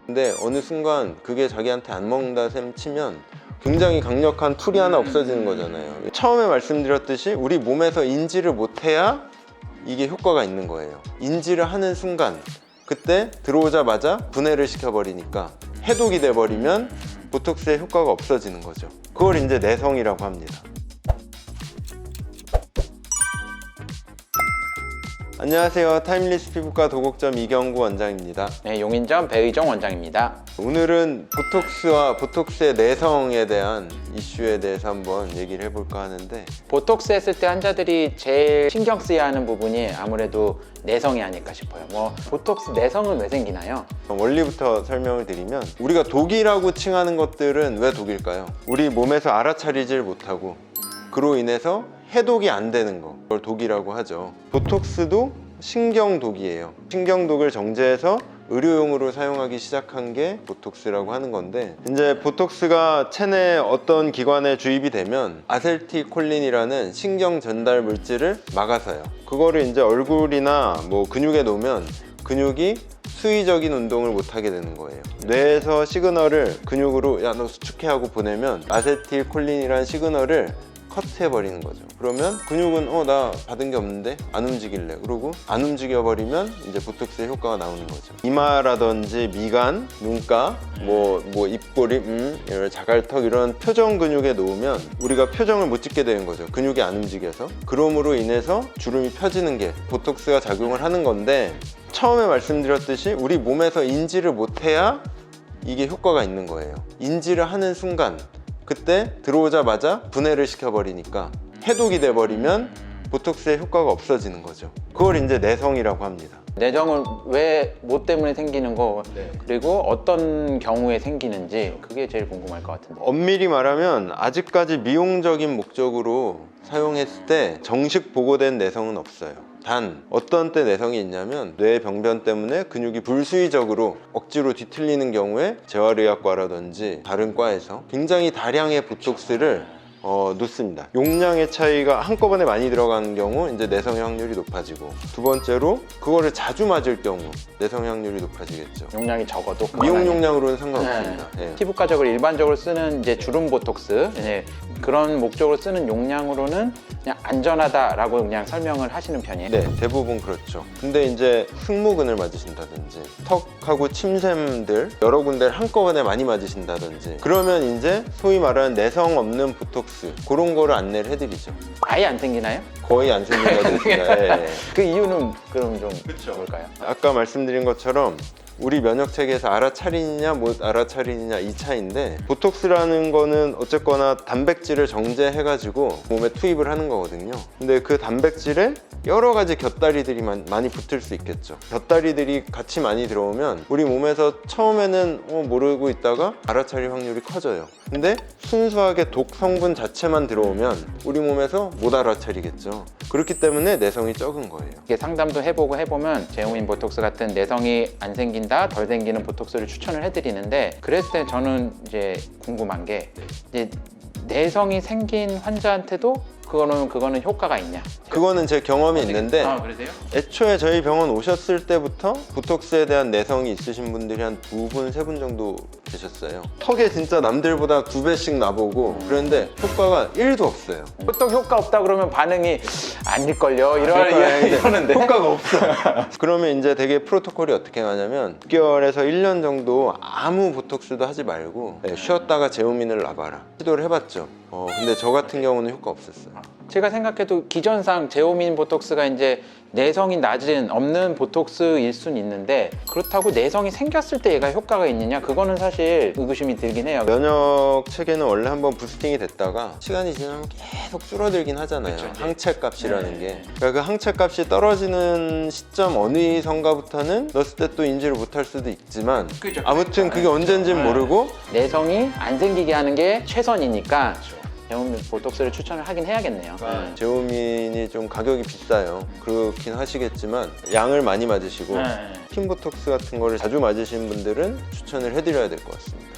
근데 어느 순간 그게 자기한테 안 먹는다 셈 치면 굉장히 강력한 툴이 하나 없어지는 거잖아요. 처음에 말씀드렸듯이 우리 몸에서 인지를 못해야 이게 효과가 있는 거예요. 인지를 하는 순간 그때 들어오자마자 분해를 시켜버리니까 해독이 돼버리면 보톡스의 효과가 없어지는 거죠. 그걸 이제 내성이라고 합니다. 안녕하세요. 타임리스 피부과 도곡점 이경구 원장입니다. 네, 용인점 배의정 원장입니다. 오늘은 보톡스와 보톡스의 내성에 대한 이슈에 대해서 한번 얘기를 해볼까 하는데, 보톡스 했을 때 환자들이 제일 신경 쓰여야 하는 부분이 아무래도 내성이 아닐까 싶어요. 보톡스 내성은 왜 생기나요? 원리부터 설명을 드리면, 우리가 독이라고 칭하는 것들은 왜 독일까요? 우리 몸에서 알아차리질 못하고 그로 인해서 해독이 안 되는 거, 그걸 독이라고 하죠. 보톡스도 신경독이에요. 신경독을 정제해서 의료용으로 사용하기 시작한 게 보톡스라고 하는 건데, 이제 보톡스가 체내 어떤 기관에 주입이 되면 아세틸콜린이라는 신경 전달 물질을 막아서요. 그거를 이제 얼굴이나 근육에 놓으면 근육이 수의적인 운동을 못하게 되는 거예요. 뇌에서 시그널을 근육으로 야 너 수축해 하고 보내면 아세틸콜린이라는 시그널을 커트해버리는 거죠. 그러면 근육은 나 받은 게 없는데 안 움직일래. 그러고 안 움직여버리면 이제 보톡스의 효과가 나오는 거죠. 이마라든지 미간, 눈가, 입꼬리, 이런 자갈턱 이런 표정 근육에 놓으면 우리가 표정을 못 짓게 되는 거죠. 근육이 안 움직여서. 그러므로 인해서 주름이 펴지는 게 보톡스가 작용을 하는 건데, 처음에 말씀드렸듯이 우리 몸에서 인지를 못해야 이게 효과가 있는 거예요. 인지를 하는 순간 그때 들어오자마자 분해를 시켜버리니까 해독이 돼버리면 보톡스의 효과가 없어지는 거죠. 그걸 이제 내성이라고 합니다. 내성은 왜, 뭐 때문에 생기는 거, 그리고 어떤 경우에 생기는지 그게 제일 궁금할 것 같은데. 엄밀히 말하면 아직까지 미용적인 목적으로 사용했을 때 정식 보고된 내성은 없어요. 단 어떤 때 내성이 있냐면, 뇌병변 때문에 근육이 불수의적으로 억지로 뒤틀리는 경우에 재활의학과라든지 다른 과에서 굉장히 다량의 보톡스를 놓습니다. 용량의 차이가 한꺼번에 많이 들어가는 경우 이제 내성의 확률이 높아지고, 두 번째로 그거를 자주 맞을 경우 내성의 확률이 높아지겠죠. 용량이 적어도 미용 용량으로는 상관없습니다. 네. 피부과적으로 일반적으로 쓰는 이제 주름 보톡스, 그런 목적으로 쓰는 용량으로는 그냥 안전하다라고 그냥 설명을 하시는 편이에요. 네, 대부분 그렇죠. 근데 이제 승모근을 맞으신다든지 턱하고 침샘들 여러 군데를 한꺼번에 많이 맞으신다든지, 그러면 이제 소위 말하는 내성 없는 보톡스, 그런 거를 안내를 해드리죠. 아예 안 생기나요? 거의 안 생긴다고 했습니다. 예. 그 이유는 그럼 좀 뭘까요? 아까 말씀드린 것처럼 우리 면역 체계에서 알아차리느냐 못 알아차리느냐 이 차이인데, 보톡스라는 거는 어쨌거나 단백질을 정제해가지고 몸에 투입을 하는 거거든요. 근데 그 단백질에 여러 가지 곁다리들이 많이 붙을 수 있겠죠. 곁다리들이 같이 많이 들어오면 우리 몸에서 처음에는 모르고 있다가 알아차릴 확률이 커져요. 근데 순수하게 독 성분 자체만 들어오면 우리 몸에서 못 알아차리겠죠. 그렇기 때문에 내성이 적은 거예요. 이게 상담도 해보면 제오민 보톡스 같은 내성이 안 생긴다, 덜 생기는 보톡스를 추천을 해드리는데, 그랬을 때 저는 이제 궁금한 게, 이제 내성이 생긴 환자한테도 그거는 효과가 있냐? 그거는 제 경험이 있는데, 그러세요? 애초에 저희 병원 오셨을 때부터 보톡스에 대한 내성이 있으신 분들이 한 2분, 3분 정도 계셨어요. 턱에 진짜 남들보다 2배씩 나보고 그랬는데 효과가 1도 없어요. 보통 효과 없다 그러면 반응이 아닐걸요? 이러는데 효과가 없어. 그러면 이제 되게 프로토콜이 어떻게 가냐면, 6개월에서 1년 정도 아무 보톡스도 하지 말고 쉬었다가 제오민을 놔봐라. 시도를 해봤죠. 근데 저 같은 경우는 효과 없었어요. 제가 생각해도 기전상 제오민 보톡스가 이제 내성이 없는 보톡스일 수는 있는데, 그렇다고 내성이 생겼을 때 얘가 효과가 있느냐, 그거는 사실 의구심이 들긴 해요. 면역 체계는 원래 한번 부스팅이 됐다가 시간이 지나면 계속 줄어들긴 하잖아요. 그렇죠. 항체값이라는 게. 그러니까 그 항체값이 떨어지는 시점 어느 선가부터는 넣었을 때 또 인지를 못할 수도 있지만, 그렇죠. 아무튼 그게 언젠지는 모르고 내성이 안 생기게 하는 게 최선이니까 제오민 보톡스를 추천을 하긴 해야겠네요. 제오민이 좀 가격이 비싸요. 그렇긴 하시겠지만 양을 많이 맞으시고 스킨 보톡스 같은 거를 자주 맞으신 분들은 추천을 해드려야 될 것 같습니다.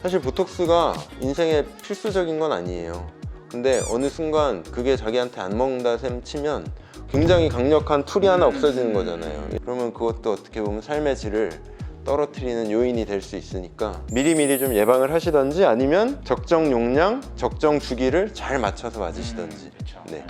사실 보톡스가 인생에 필수적인 건 아니에요. 근데 어느 순간 그게 자기한테 안 먹는다 셈 치면 굉장히 강력한 툴이 하나 없어지는 거잖아요. 그러면 그것도 어떻게 보면 삶의 질을 떨어뜨리는 요인이 될 수 있으니까 미리미리 좀 예방을 하시던지 아니면 적정 용량, 적정 주기를 잘 맞춰서 맞으시던지. 그렇죠. 네.